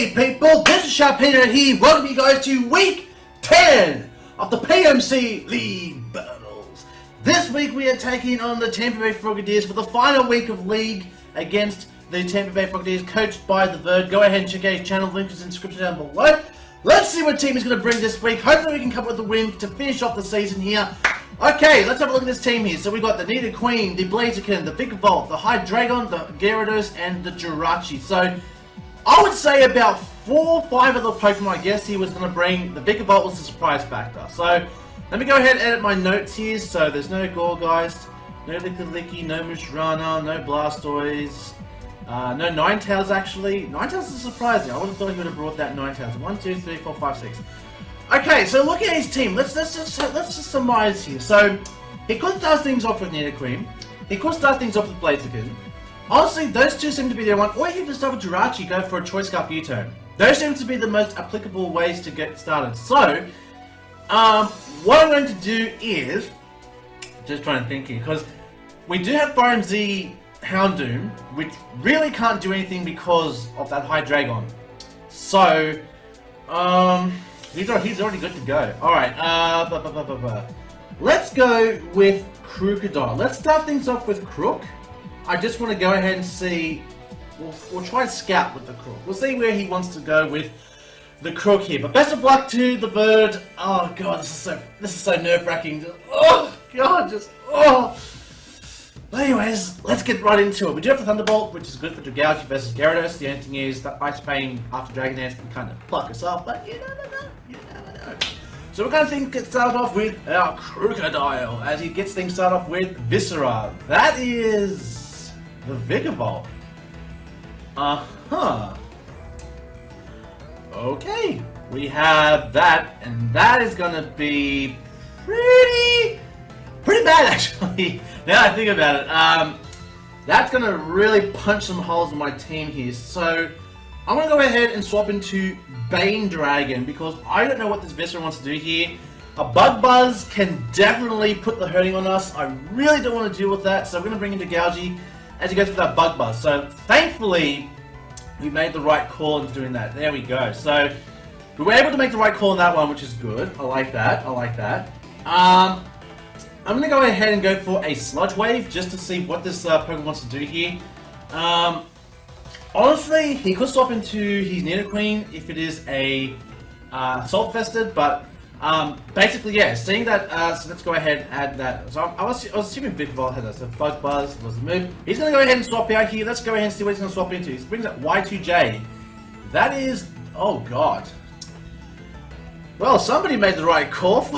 Hey people, this is Sharpino here. Welcome you guys to week 10 of the PMC League Battles. This week we are taking on the Tampa Bay Frogadiers for the final week of League against the Tampa Bay Frogadiers, coached by the Verd. Go ahead and check out his channel, link is in the description down below. Let's see what team is going to bring this week. Hopefully we can come up with a win to finish off the season here. Okay, let's have a look at this team here. So we've got the Nita Queen, the Blaziken, the Vigavolt, the High Dragon, the Gyarados, and the Jirachi. So I would say about 4 or 5 of the Pokemon I guess he was going to bring. The Vigavolt was the surprise factor. So let me go ahead and edit my notes here. So there's no Gorgeist, no Lickilicky, no Mushrana, no Blastoise, no Ninetales actually. Ninetales is surprising. I would have thought he would have brought that Ninetales. 1, 2, 3, 4, 5, 6. Okay, so look at his team. Let's just surmise here. So he could start things off with Nidoqueen. He could start things off with Blaziken. Honestly, those two seem to be the one. Or you can just start with Jirachi, go for a Choice Scarf U-turn. Those seem to be the most applicable ways to get started. So, what I'm going to do is just trying to think here, because we do have Fire MZ Houndoom, which really can't do anything because of that High Dragon. So, he's already good to go. Alright, let's go with Krookodiles. Let's start things off with Krook. I just want to go ahead and see. We'll try and scout with the Krook. We'll see where he wants to go with the Krook here. But best of luck to the Verd. Oh god, this is so nerve-wracking. Oh god, Anyways, let's get right into it. We do have the Thunderbolt, which is good for Dragalge versus Gyarados. The only thing is that Ice Pain after Dragon Dance can kind of pluck us off, but you never know. You never know. So we're going to get started off with our Krookodiles, as he gets things started off with Viscera. That is the Vigavolt. Okay, we have that, and that is going to be pretty bad actually. Now I think about it, that's going to really punch some holes in my team here. So I'm going to go ahead and swap into Bane Dragon, because I don't know what this Viscera wants to do here. A Bug Buzz can definitely put the hurting on us. I really don't want to deal with that, so I'm going to bring in Dragalge as he goes for that Bug Buzz. So thankfully we made the right call into doing that. There we go. So we were able to make the right call on that one, which is good. I like that. I'm going to go ahead and go for a Sludge Wave just to see what this Pokemon wants to do here. Honestly, he could swap into his Nidoqueen if it is a Salt Fested, but basically, yeah, seeing that, so let's go ahead and add that. So I was assuming Vigavolt had that, so Bug Buzz was the move. He's going to go ahead and swap out here. Let's go ahead and see what he's going to swap into. He brings up Y2J. That is, oh god. Well, somebody made the right call.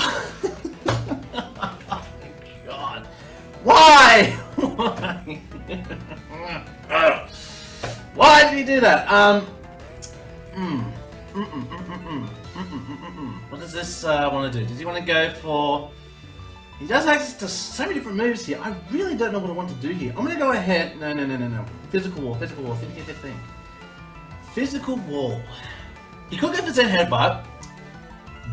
God. Why? Why did he do that? What does this want to do? Does he want to go for... He does access to so many different moves here. I really don't know what I want to do here. I'm going to go ahead... No. Physical Wall. Think. Physical Wall. He could go for Zen Headbutt,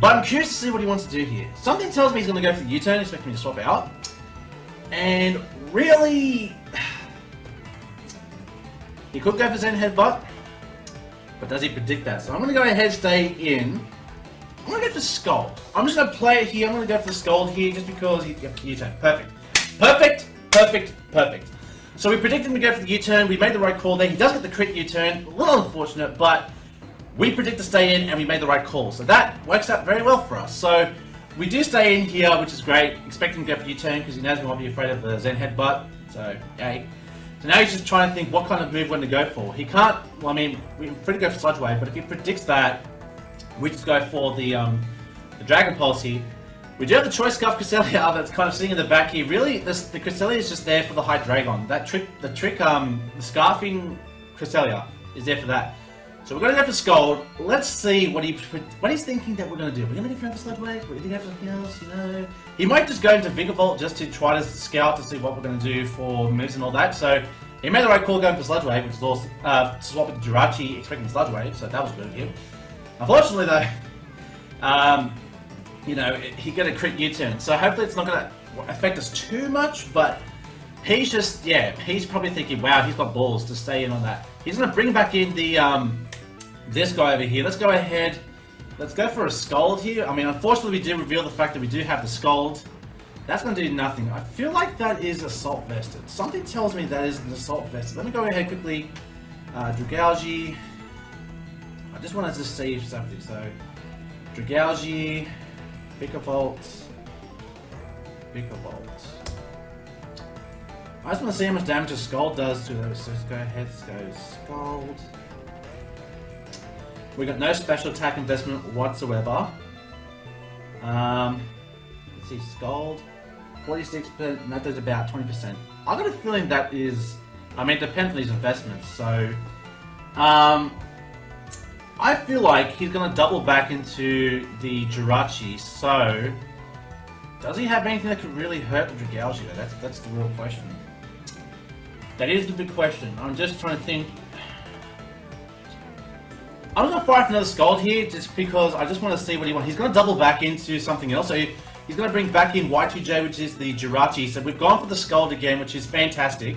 but I'm curious to see what he wants to do here. Something tells me he's going to go for the U-turn, expecting me to swap out. And really... He could go for Zen Headbutt, but does he predict that? So I'm going to go ahead and stay in. I'm going to go for Scald. I'm just going to play it here. I'm going to go for the Scald here just because he... Yep, U-turn. Perfect. So we predicted him to go for the U-turn. We made the right call there. He does get the crit U-turn. A little unfortunate, but we predict to stay in and we made the right call. So that works out very well for us. So we do stay in here, which is great. Expecting to go for U-turn because he knows we won't be afraid of the Zen Headbutt. So, yay. So now he's just trying to think what kind of move we're going to go for. He can't, well, I mean, we're free to go for Sludge Wave, but if he predicts that, we just go for the Dragon Pulse here. We do have the Choice Scarf Cresselia that's kind of sitting in the back here. Really, the Cresselia is just there for the High Dragon. The Scarfing Cresselia is there for that. So we're going to go for Scald. Let's see what he's thinking that we're going to do. We're going to go for Sludge Wave? We're going to go for something else, you know? He might just go into Vigavolt just to try to scout to see what we're going to do for moves and all that. So he made the right call going for Sludge Wave, which is also swap with Jirachi, expecting Sludge Wave. So that was good of him. Unfortunately, though, you know, he got a crit U-turn. So hopefully it's not going to affect us too much, but he's just, yeah, he's probably thinking, wow, he's got balls to stay in on that. He's going to bring back in the this guy over here. Let's go ahead. Let's go for a Scold here. I mean, unfortunately, we did reveal the fact that we do have the Scold. That's going to do nothing. I feel like that is Assault Vested. Something tells me that is an Assault Vested. Let me go ahead quickly. Dragalge. I just wanted to see something. So, Dragalge, Picavolt. I just want to see how much damage a Scold does to those. So let's go ahead. Let's go Scold. We got no special attack investment whatsoever. Let's see, Scold, 46%, and that does about 20%. I got a feeling that is, I mean, it depends on his investments, so, I feel like he's going to double back into the Jirachi, so, does he have anything that could really hurt the Dragalge though? That's the real question. That is the big question. I'm just trying to think. I'm going to fire for another Scold here, just because I just want to see what he wants. He's going to double back into something else, so he's going to bring back in Y2J, which is the Jirachi. So we've gone for the Scold again, which is fantastic.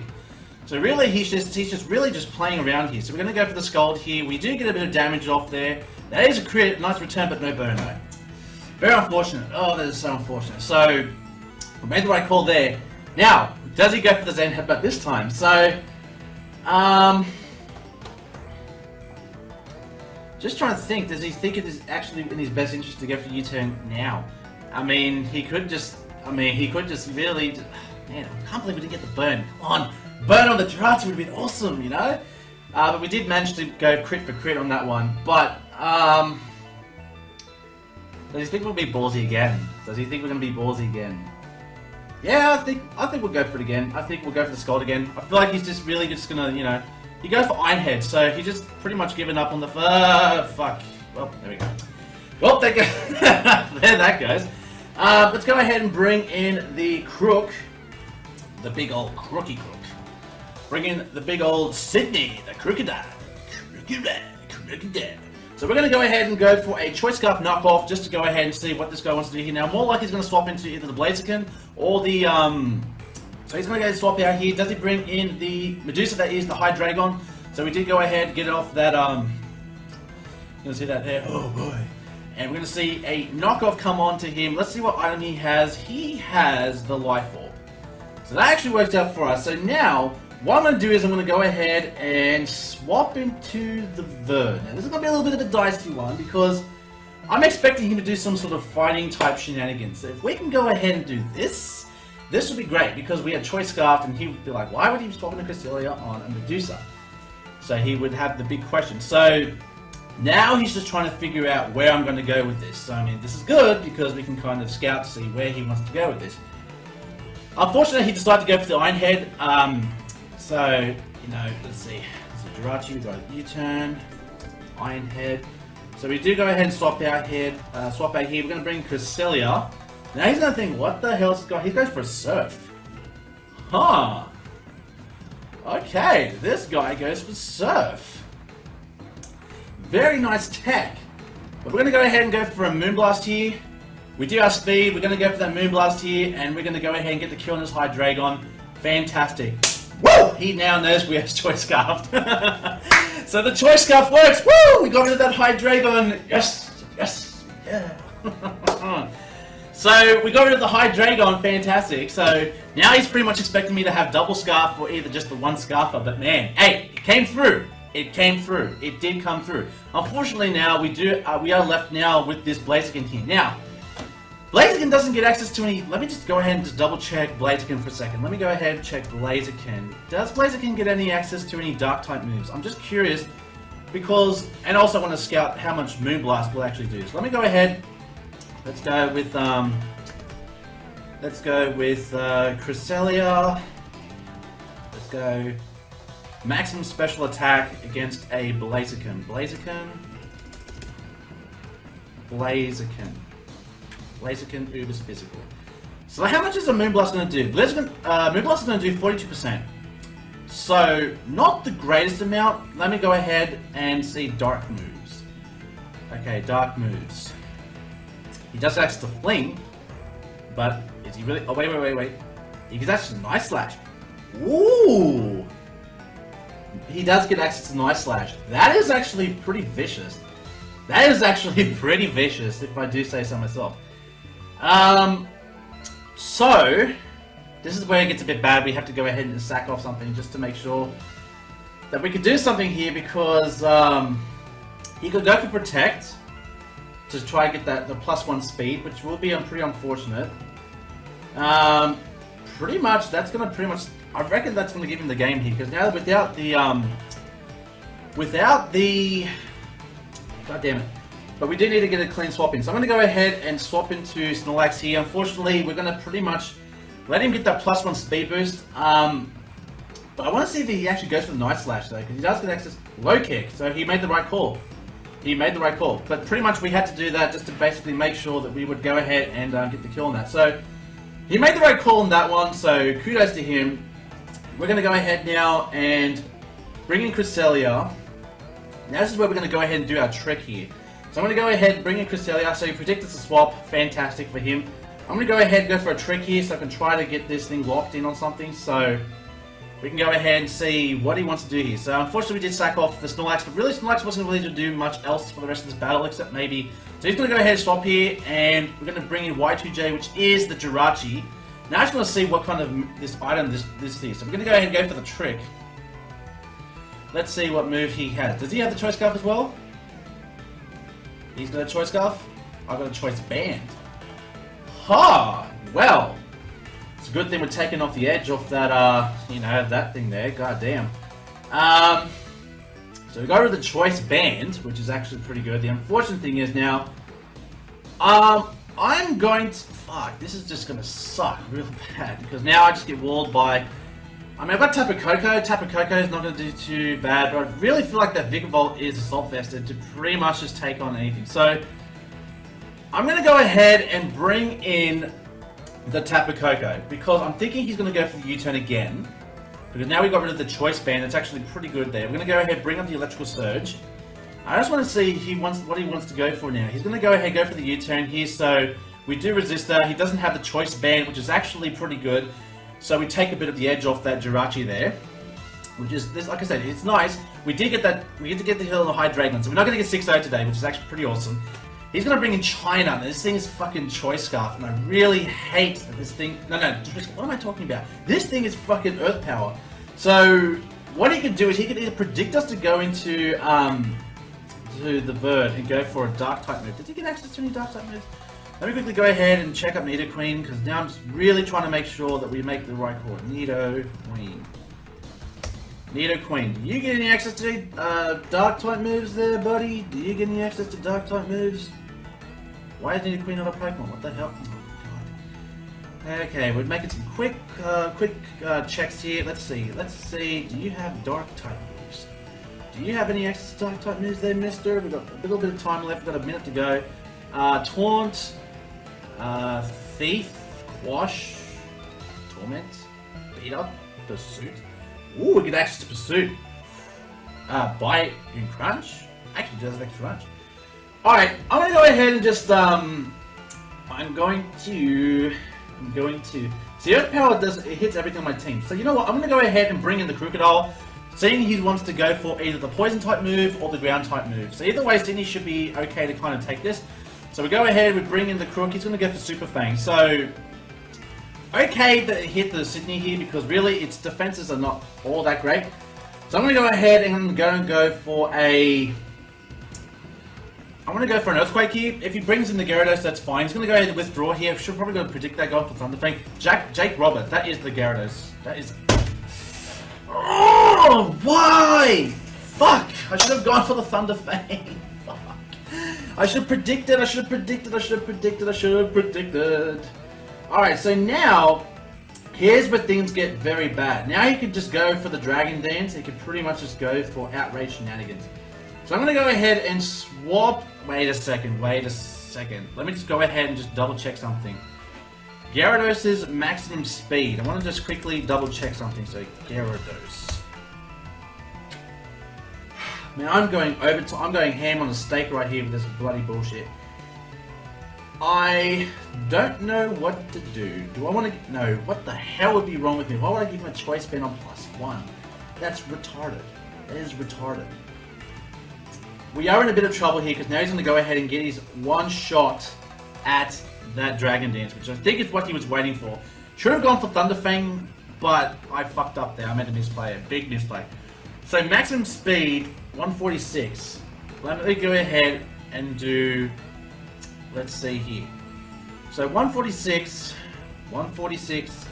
So really, he's just really playing around here. So we're going to go for the Scold here. We do get a bit of damage off there. That is a crit, nice return, but no burn though. Very unfortunate. Oh, that is so unfortunate. So we made the right call there. Now, does he go for the Zen Headbutt this time? So, just trying to think, does he think it is actually in his best interest to go for U-turn now? I mean, he could just really, man, I can't believe we didn't get the burn. Come on, burn on the Jirachi would have been awesome, you know? But we did manage to go crit for crit on that one. But, does he think we'll be ballsy again? Does he think we're going to be ballsy again? Yeah, I think we'll go for it again. I think we'll go for the Scold again. I feel like he's just really just going to, you know, he goes for Iron Head, so he just pretty much given up on the fuck. Well, there we go. Well, there that goes. Let's go ahead and bring in the Krook, the big old Crookie Krook. Bring in the big old Sydney, the Krookodile. Krookodile. So we're going to go ahead and go for a Choice Scarf knockoff, just to go ahead and see what this guy wants to do here. Now, more likely he's going to swap into either the Blaziken or the So he's going to go swap out here. Does he bring in the Medusa that is the Hydreigon? So we did go ahead and get off that, you're going to see that there. Oh boy. And we're going to see a knockoff come on to him. Let's see what item he has. He has the Life Orb. So that actually worked out for us. So now, what I'm going to do is I'm going to go ahead and swap into the Vern. Now this is going to be a little bit of a dicey one because I'm expecting him to do some sort of fighting type shenanigans. So if we can go ahead and do this, this would be great because we had Choice Scarf and he would be like, why would he be swapping a Cresselia on a Medusa? So he would have the big question. So now he's just trying to figure out where I'm going to go with this. So I mean, this is good because we can kind of scout to see where he wants to go with this. Unfortunately, he decided to go for the Iron Head. So, you know, let's see. So Jirachi, we've got a U-turn, Iron Head. So we do go ahead and swap out here. We're going to bring Cresselia. Now he's going to think, what the hell's this guy? He goes for a Surf. Huh. Okay, this guy goes for Surf. Very nice tech. But we're going to go ahead and go for a Moonblast here. We do our speed. We're going to go for that Moonblast here. And we're going to go ahead and get the kill on this Hydreigon. Fantastic. Woo! He now knows we have Choice Scarf. So the Choice Scarf works. Woo! We got rid of that Hydreigon. Yes! Yes! Yeah. So we got rid of the Hydreigon. Fantastic. So now he's pretty much expecting me to have double Scarf or either just the one Scarfer. But man, hey, it came through. It came through. It did come through. Unfortunately now we are left now with this Blaziken here. Now, Blaziken doesn't get access to any... Let me just go ahead and just double check Blaziken for a second. Let me go ahead and check Blaziken. Does Blaziken get any access to any Dark type moves? I'm just curious because... And also I want to scout how much Moonblast will actually do. So let me go ahead. Let's go with Cresselia. Let's go maximum special attack against a Blaziken. Blaziken Uber's physical. So how much is a Moonblast going to do? Moonblast is going to do 42%. So not the greatest amount. Let me go ahead and see Dark moves. Okay, Dark moves. He does access to Fling, but is he really... Oh, wait. He gets access to Night Slash. Ooh! he does get access to Night Slash. That is actually pretty vicious. That is actually pretty vicious, if I do say so myself. So, this is where it gets a bit bad. We have to go ahead and sack off something just to make sure that we could do something here, because he could go for Protect to try and get the +1 speed, which will be pretty unfortunate. Pretty much, that's going to I reckon that's going to give him the game here, because now without the, god damn it. But we do need to get a clean swap in. So I'm going to go ahead and swap into Snorlax here. Unfortunately, we're going to pretty much let him get that +1 speed boost. But I want to see if he actually goes for the Night Slash though, because he does get access Low Kick. So he made the right call. He made the right call. But pretty much we had to do that just to basically make sure that we would go ahead and get the kill on that. So he made the right call on that one. So kudos to him. We're going to go ahead now and bring in Cresselia. Now this is where we're going to go ahead and do our trick here. So I'm going to go ahead and bring in Cresselia. So he predicted the swap. Fantastic for him. I'm going to go ahead and go for a trick here so I can try to get this thing locked in on something. So we can go ahead and see what he wants to do here. So unfortunately we did sack off the Snorlax, but really Snorlax wasn't really to do much else for the rest of this battle except maybe... So he's going to go ahead and swap here, and we're going to bring in Y2J, which is the Jirachi. Now I just want to see what kind of this item this is. So we're going to go ahead and go for the trick. Let's see what move he has. Does he have the Choice Scarf as well? He's got a Choice Scarf. I've got a Choice Band. Ha! Well, it's a good thing we're taking off the edge off that, you know, that thing there. God damn. So we go with the Choice Band, which is actually pretty good. The unfortunate thing is now, I'm going to... Fuck, this is just going to suck real bad, because now I just get walled by... I mean, I've got Tapu Koko. Tapu Koko is not going to do too bad, but I really feel like that Vigavolt is Assault Vested to pretty much just take on anything. So, I'm going to go ahead and bring in the Tapu Koko, because I'm thinking he's going to go for the U-turn again, because now we got rid of the Choice Band. That's actually pretty good there. We're going to go ahead and bring up the Electrical Surge. I just want to see what he wants to go for now. He's going to go ahead and go for the U-turn here, so we do Resistor. He doesn't have the Choice Band, which is actually pretty good. So we take a bit of the edge off that Jirachi there, which is, like I said, it's nice. We did get that, we get to get the hill on the High Dragon, so we're not going to get 6-0 today, which is actually pretty awesome. He's going to bring in China, and this thing is fucking Choice Scarf, and I really hate that this thing, no, what am I talking about? This thing is fucking Earth Power. So, what he could do is he could either predict us to go into, to the Bird and go for a Dark-type move. Did he get access to any Dark-type moves? Let me quickly go ahead and check up Nidoqueen, because now I'm just really trying to make sure that we make the right call. Nidoqueen. Nidoqueen. Do you get any access to Dark-type moves there, buddy? Do you get any access to Dark-type moves? Why is Nidoqueen not a Pokemon? What the hell? Oh, God. Okay, we're making some quick checks here. Let's see. Do you have Dark-type moves? Do you have any access to Dark-type moves there, mister? We've got a little bit of time left. We've got a minute to go. Taunt, Thief, Quash, Torment, Beat Up, Pursuit. Ooh, we get access to Pursuit. Bite and Crunch. Actually, does have Crunch. Alright, I'm gonna go ahead and just, I'm going to... See, Earth Power it hits everything on my team. So you know what, I'm gonna go ahead and bring in the Krookodile, seeing he wants to go for either the Poison type move or the Ground type move. So either way, Sydney should be okay to kind of take this. So we go ahead, we bring in the Krook, he's going to go for Super Fang. So, okay that it hit the Sydney here, because really its defenses are not all that great. So I'm going to go ahead and I'm going to go for an Earthquake here. If he brings in the Gyarados, that's fine. He's going to go ahead and withdraw here. Should probably go and predict that going for Thunder Fang. Jake Robert, that is the Gyarados. That is... Oh, why? Fuck! I should have gone for the Thunder Fang. Fuck. I should have predicted. Alright, so now, here's where things get very bad. Now he could just go for the Dragon Dance. He could pretty much just go for outrage shenanigans. So I'm going to go ahead and swap... Wait a second. Let me just go ahead and just double check something. Gyarados' maximum speed. I want to just quickly double check something. So, Gyarados. Man, I'm going ham on a steak right here with this bloody bullshit. I don't know what to do. Do I want to... No, what the hell would be wrong with me? Why would I give him a Choice Band on +1? That's retarded. That is retarded. We are in a bit of trouble here because now he's going to go ahead and get his one shot at that Dragon Dance, which I think is what he was waiting for. Should have gone for Thunderfang, but I fucked up there. I made a misplay, a big misplay. So maximum speed, 146. Let me go ahead and do, let's see here. So 146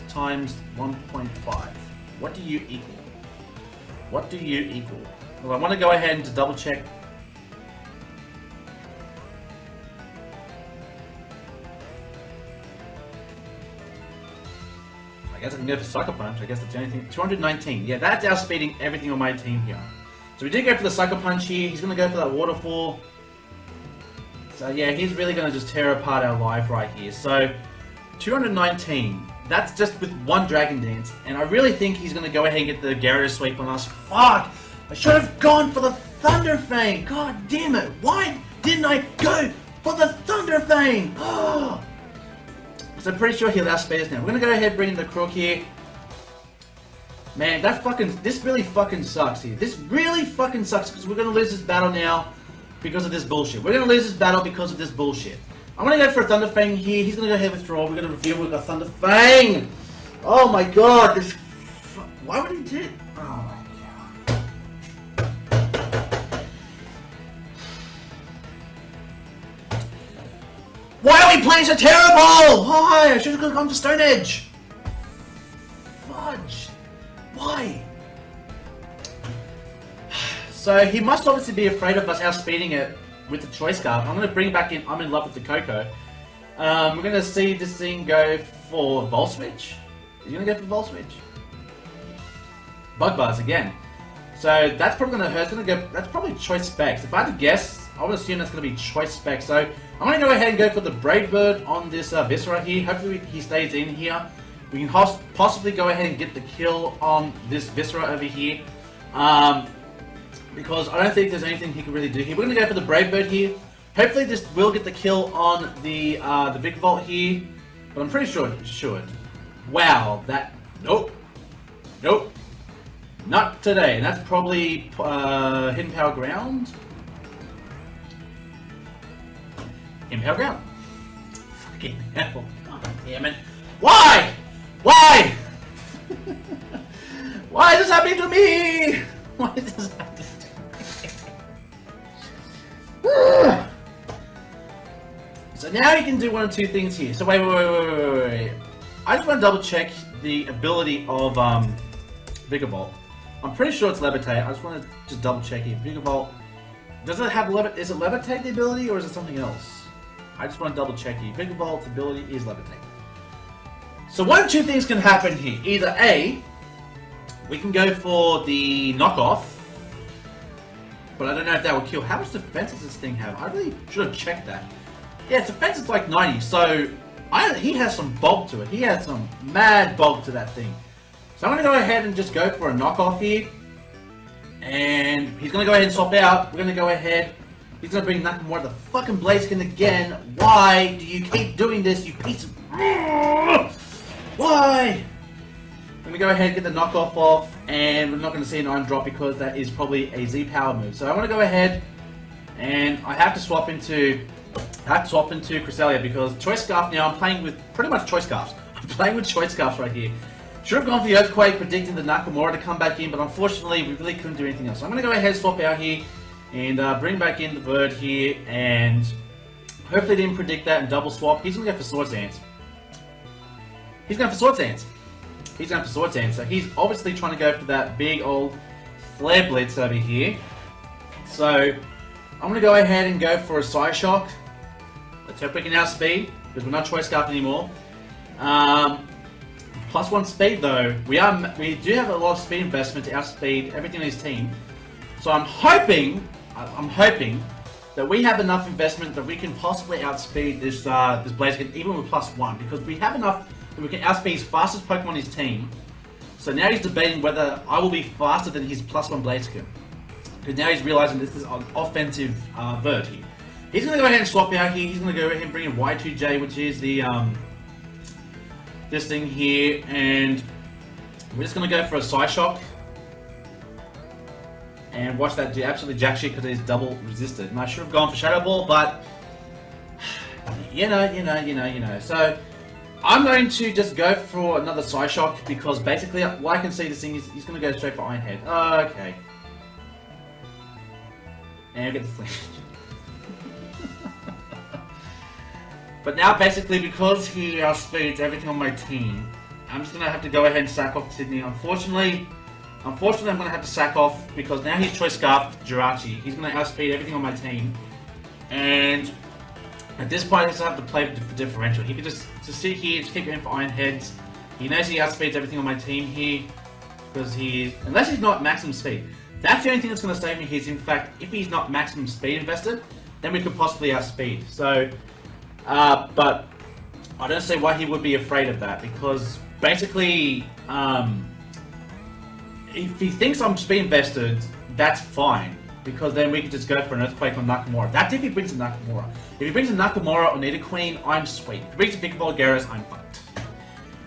times 1.5. What do you equal? What do you equal? Well, I want to go ahead and double check. I guess I can go for Sucker Punch. I guess that's the only thing. 219. Yeah, that's outspeeding everything on my team here. So we did go for the Sucker Punch here. He's going to go for that Waterfall. So yeah, he's really going to just tear apart our life right here. So 219. That's just with one Dragon Dance. And I really think he's going to go ahead and get the Gyarados sweep on us. Fuck! I should have gone for the Thunderfang. God damn it. Why didn't I go for the Thunderfang? Oh! So I'm pretty sure he'll outspeed us now. We're going to go ahead and bring in the Krook here. Man, this really fucking sucks here. This really fucking sucks because we're going to lose this battle now because of this bullshit. We're going to lose this battle because of this bullshit. I'm going to go for a Thunderfang here. He's going to go ahead and withdraw. We're going to reveal we've got Thunderfang. Oh my god. Why would he do it? Oh my god. Why are we playing so terrible? Why? I should have gone for Stone Edge. Fudge. Why? So he must obviously be afraid of us outspeeding it with the Choice Scarf. I'm going to bring back in I'm in love with the Coco. We're going to see this thing go for Volt Switch. Is he going to go for Volt Switch? Bug Buzz again. So that's probably going to hurt. It's going to go. That's probably Choice Specs. If I had to guess, I would assume that's going to be Choice Specs. So I'm going to go ahead and go for the Brave Bird on this Viscera here. Hopefully he stays in here. We can possibly go ahead and get the kill on this Viscera over here. Because I don't think there's anything he can really do here. We're going to go for the Brave Bird here. Hopefully this will get the kill on the Vikavolt here. But I'm pretty sure it should. Wow, that... Nope. Nope. Not today. And that's probably Hidden Power Ground. Hidden Power Ground. Fucking hell. God damn it. Why? Why? Why is this happening to me? Why is this happening to me? So now you can do one of two things here. So wait. I just want to double check the ability of Vikavolt. I'm pretty sure it's Levitate. I just want to just double check here. Vikavolt, does it have is it Levitate the ability or is it something else? I just want to double check here. Vigavolt's ability is Levitate. So one of two things can happen here. Either A, we can go for the knockoff, but I don't know if that will kill. How much defense does this thing have? I really should have checked that. Yeah, its defense is like 90, so he has some bulk to it. He has some mad bulk to that thing. So I'm going to go ahead and just go for a knockoff here. And he's going to go ahead and swap out. We're going to go ahead. He's going to bring Nakamura the fucking Blaziken again. Why do you keep doing this, you piece of... Why? I'm going to go ahead and get the knockoff off, and we're not going to see an Iron Drop because that is probably a Z Power move. So I want to go ahead, and I have to swap into Cresselia because Choice Scarf now, I'm playing with pretty much Choice Scarfs. I'm playing with Choice Scarfs right here. Should have gone for the Earthquake, predicting the Nakamura to come back in, but unfortunately we really couldn't do anything else. So I'm going to go ahead and swap out here, and bring back in the Bird here, and hopefully didn't predict that and double swap. He's going to go for Swords Dance. He's going for Swords Dance. He's going for Swords Dance. So he's obviously trying to go for that big old Flare Blitz over here. So I'm going to go ahead and go for a Psyshock. Let's hope we can outspeed, because we're not Choice Scarf anymore. +1 speed though. We do have a lot of speed investment to outspeed everything on his team. So I'm hoping that we have enough investment that we can possibly outspeed this Blaziken even with +1, because we have enough that we can outspeed his fastest Pokemon on his team. So now he's debating whether I will be faster than his +1 Blaziken, because now he's realizing this is an offensive Vert here. He's going to go ahead and swap out here. He's going to go ahead and bring in Y2J, which is the this thing here, and we're just going to go for a Psyshock. And watch that do absolutely jack shit because it is double resisted. And I should have gone for Shadow Ball, but you know. So I'm going to just go for another Psy Shock because basically what I can see this thing is he's going to go straight for Iron Head. Okay. And I'll get the flinch. But now basically because he outspeeds everything on my team, I'm just going to have to go ahead and sack off Sydney. Unfortunately, I'm going to have to sack off because now he's Choice Scarf Jirachi. He's going to outspeed everything on my team. And at this point, he doesn't have to play for differential. He could just sit here, just keep going for Iron Heads. He knows he outspeeds everything on my team here because unless he's not maximum speed. That's the only thing that's going to save me here is, in fact, if he's not maximum speed invested, then we could possibly outspeed. So, but I don't see why he would be afraid of that because basically, if he thinks I'm speed invested, that's fine. Because then we can just go for an Earthquake on Nakamura. That's if he brings a Nakamura. If he brings a Nakamura or Nidoqueen, I'm sweet. If he brings a Pickleball Gyarados, I'm fucked.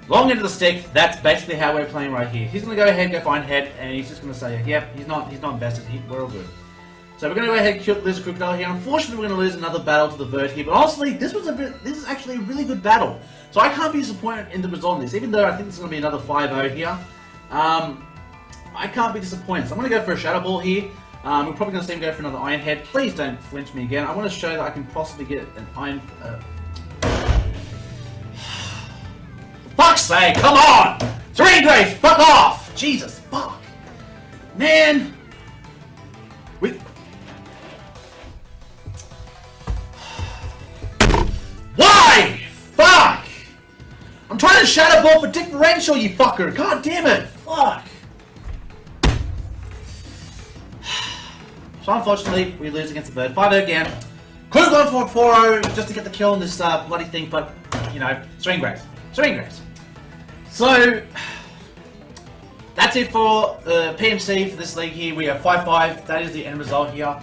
Long end of the stick, that's basically how we're playing right here. He's going to go ahead, go for Iron Head, and he's just going to say, yep, he's not invested, we're all good. So we're going to go ahead and lose a Krookodile here. Unfortunately, we're going to lose another battle to the Vert here, but honestly, this is actually a really good battle. So I can't be disappointed in the result of this, even though I think this is going to be another 5-0 here. I can't be disappointed. So I'm going to go for a Shadow Ball here. We're probably going to see him go for another Iron Head. Please don't flinch me again. I want to show that I can possibly get an Iron... fuck's sake, come on! Serene Grace, fuck off! Jesus, fuck. Man. Why? Fuck! I'm trying to Shadow Ball for differential, you fucker. God damn it. Fuck. So unfortunately, we lose against the Bird. 5-0 again. Could have gone for a 4-0 just to get the kill on this bloody thing, but, you know, Serene Grace. Serene Grace. So, that's it for the PMC for this league here. We are 5-5. That is the end result here.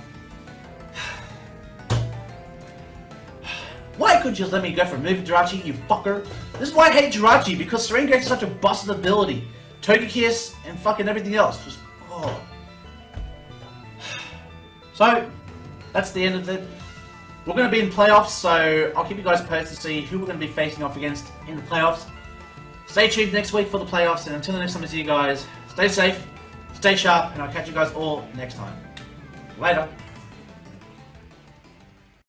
Why couldn't you just let me go for a move Jirachi, you fucker? This is why I hate Jirachi, because Serene Grace is such a busted ability. Togekiss and fucking everything else. Just, oh. So, that's the end of it. We're going to be in playoffs, so I'll keep you guys posted to see who we're going to be facing off against in the playoffs. Stay tuned next week for the playoffs, and until the next time I see you guys, stay safe, stay sharp, and I'll catch you guys all next time. Later.